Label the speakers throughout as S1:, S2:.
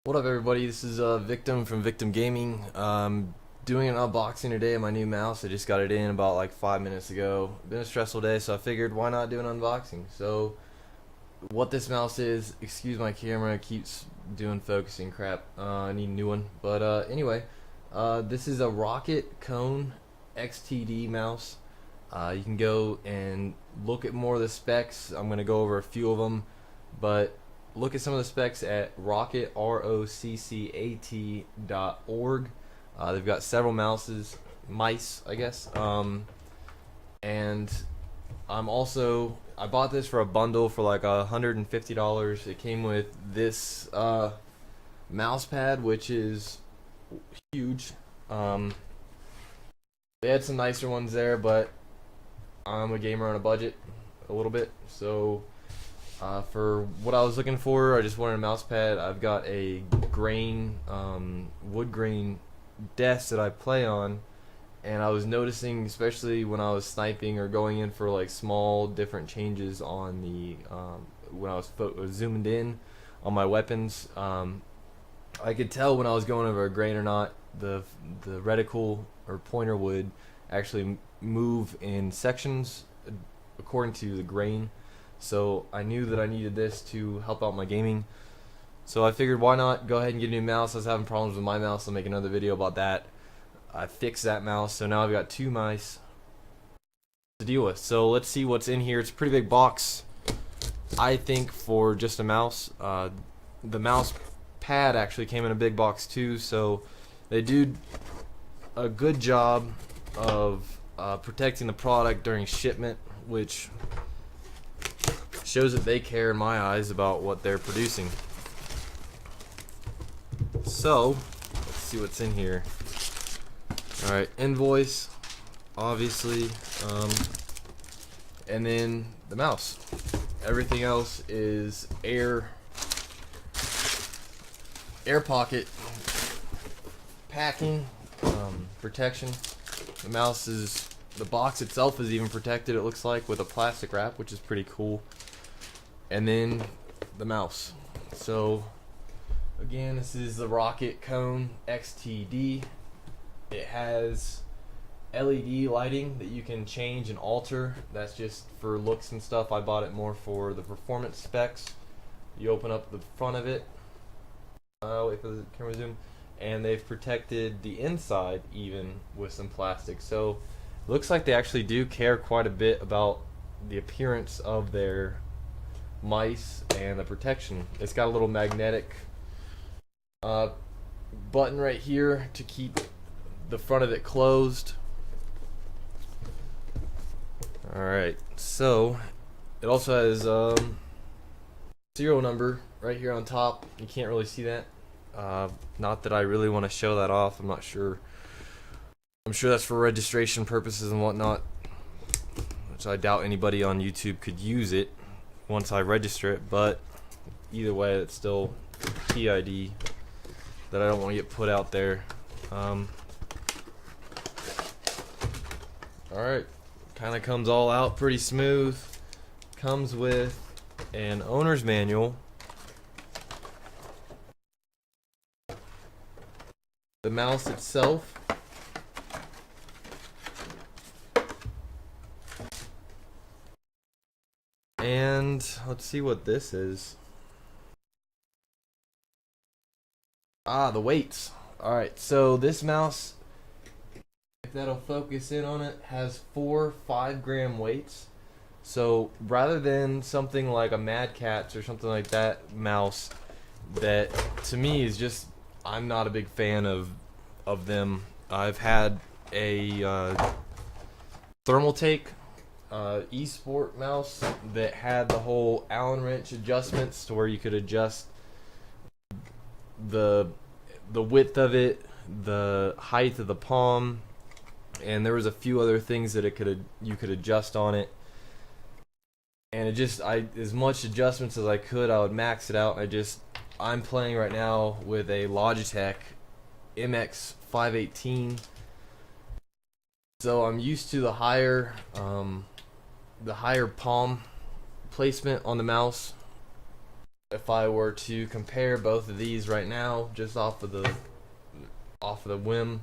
S1: What up, everybody? This is Victim from Victim Gaming. Doing an unboxing today of my new mouse. I just got it in about like 5 minutes ago. Been a stressful day, so I figured why not do an unboxing. So, what this mouse is, excuse my camera, it keeps doing focusing crap. I need a new one. But anyway, this is a Roccat Kone XTD mouse. You can go and look at more of the specs. I'm going to go over a few of them, but look at some of the specs at Roccat, ROCCAT.org. They've got several mice, I guess. And I bought this for a bundle for like $150. It came with this mouse pad, which is huge. They had some nicer ones there, but I'm a gamer on a budget, a little bit, so for what I was looking for, I just wanted a mouse pad. I've got a wood grain desk that I play on, and I was noticing, especially when I was sniping or going in for like small different changes on the when I was zoomed in on my weapons, I could tell when I was going over a grain or not. The reticle or pointer would actually move in sections according to the grain. So I knew that I needed this to help out my gaming. So I figured why not go ahead and get a new mouse. I was having problems with my mouse. I'll make another video about that. I fixed that mouse, so now I've got two mice to deal with. So let's see what's in here. It's a pretty big box, I think, for just a mouse. The mouse pad actually came in a big box too, so they do a good job of protecting the product during shipment, which shows that they care in my eyes about what they're producing. So let's see what's in here. Alright, invoice, obviously, and then the mouse. Everything else is air pocket packing, protection. The box itself is even protected, it looks like, with a plastic wrap, which is pretty cool. And then the mouse. So again, this is the Roccat Kone XTD. It has LED lighting that you can change and alter. That's just for looks and stuff. I bought it more for the performance specs. You open up the front of it. Wait for the camera zoom. And they've protected the inside even with some plastic. So it looks like they actually do care quite a bit about the appearance of their mice and the protection. It's got a little magnetic button right here to keep the front of it closed. Alright, so it also has serial number right here on top. You can't really see that. Not that I really want to show that off. I'm not sure. I'm sure that's for registration purposes and whatnot, which I doubt anybody on YouTube could use it once I register it, but either way, it's still PID that I don't want to get put out there. Alright, kind of comes all out pretty smooth. Comes with an owner's manual, the mouse itself, and let's see what this is. The weights. Alright, so this mouse, if that'll focus in on it, has 4 5-gram weights. So rather than something like a Mad Catz or something like that mouse, that to me is just, I'm not a big fan of them. I've had a Thermaltake eSport mouse that had the whole Allen wrench adjustments to where you could adjust the width of it, the height of the palm, and there was a few other things that you could adjust on it. And it just, as much adjustments as I could, I would max it out. I'm playing right now with a Logitech MX518, so I'm used to the higher palm placement on the mouse. if I were to compare both of these right now, just off of the whim,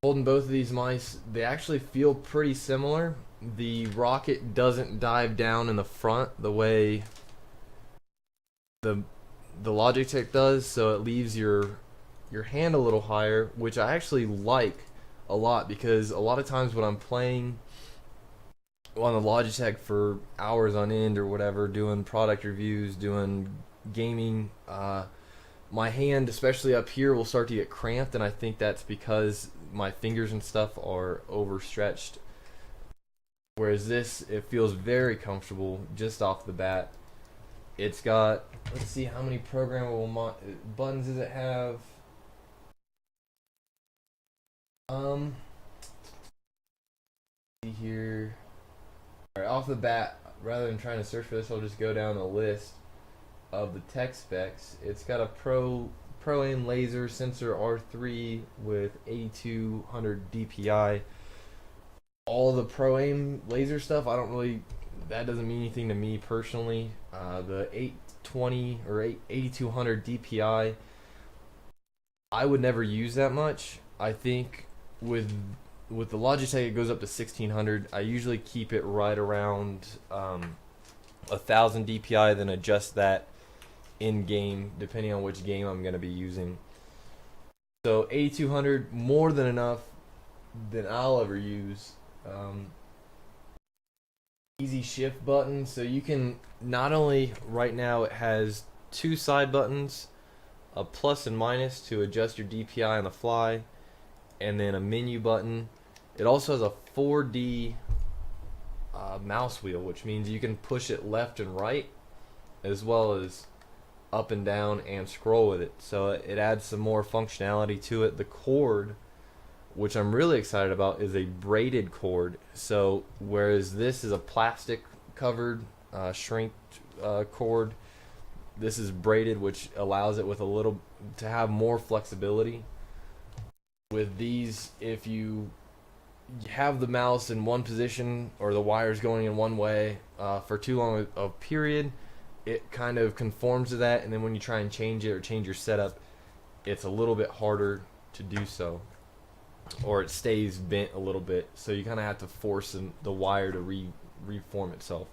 S1: holding both of these mice, they actually feel pretty similar. The Roccat doesn't dive down in the front the way the Logitech does, so it leaves your hand a little higher, which I actually like a lot, because a lot of times when I'm playing on the Logitech for hours on end or whatever, doing product reviews, doing gaming, my hand, especially up here, will start to get cramped, and I think that's because my fingers and stuff are overstretched. Whereas this, it feels very comfortable just off the bat. It's got, let's see, how many programmable buttons does it have? See here. Alright, off the bat, rather than trying to search for this, I'll just go down a list of the tech specs. It's got a Pro Aim laser sensor R3 with 8200 DPI. All the Pro Aim laser stuff, that doesn't mean anything to me personally. The 820 or 8200 DPI, I would never use that much. I think with the Logitech, it goes up to 1600. I usually keep it right around 1000 DPI, then adjust that in game depending on which game I'm going to be using. So 8200, more than enough than I'll ever use. Easy shift button, so you can not only, right now it has two side buttons, a plus and minus to adjust your DPI on the fly, and then a menu button. It also has a 4D mouse wheel, which means you can push it left and right as well as up and down and scroll with it, so it adds some more functionality to it. The cord, which I'm really excited about, is a braided cord. So whereas this is a plastic covered shrink cord, this is braided, which allows it to have more flexibility. With these, if you have the mouse in one position or the wires going in one way for too long a period, it kind of conforms to that, and then when you try and change it or change your setup, it's a little bit harder to do so, or it stays bent a little bit, so you kind of have to force the wire to reform itself.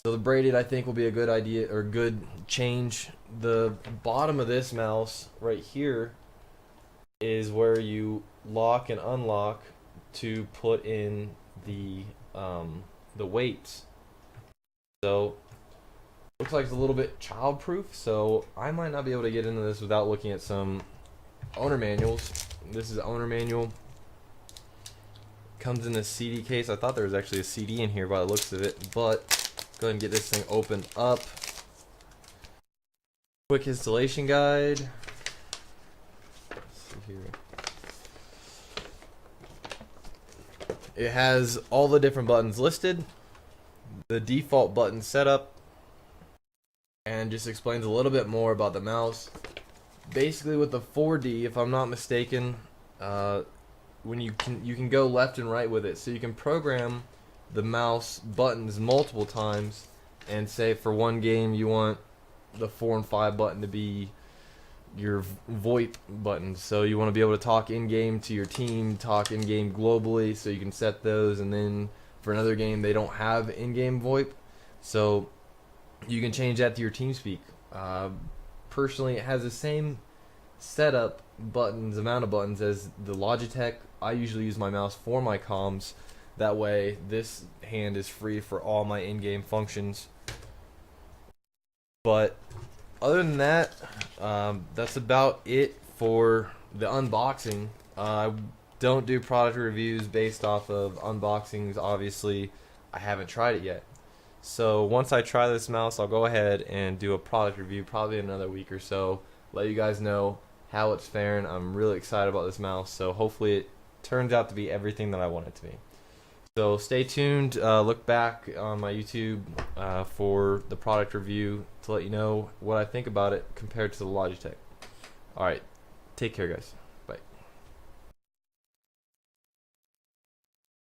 S1: So the braided, I think, will be a good idea, or good change. The bottom of this mouse right here is where you lock and unlock to put in the weights. So looks like it's a little bit child-proof, so I might not be able to get into this without looking at some owner manuals. This is an owner manual. Comes in this CD case. I thought there was actually a CD in here by the looks of it, but go ahead and get this thing opened up. Quick installation guide. Let's see here. It has all the different buttons listed, the default button setup, and just explains a little bit more about the mouse. Basically, with the 4D, if I'm not mistaken, when you can go left and right with it, so you can program the mouse buttons multiple times, and say for one game you want the 4 and 5 button to be your VoIP buttons, so you want to be able to talk in game to your team, talk in game globally, so you can set those. And then for another game, they don't have in-game VoIP, so you can change that to your TeamSpeak. Personally, it has the same setup amount of buttons as the Logitech. I usually use my mouse for my comms. That way, this hand is free for all my in-game functions. But other than that, that's about it for the unboxing. I don't do product reviews based off of unboxings. Obviously, I haven't tried it yet. So once I try this mouse, I'll go ahead and do a product review probably in another week or so. Let you guys know how it's faring. I'm really excited about this mouse, so hopefully it turns out to be everything that I want it to be. So stay tuned. Look back on my YouTube for the product review to let you know what I think about it compared to the Logitech. Alright, take care, guys.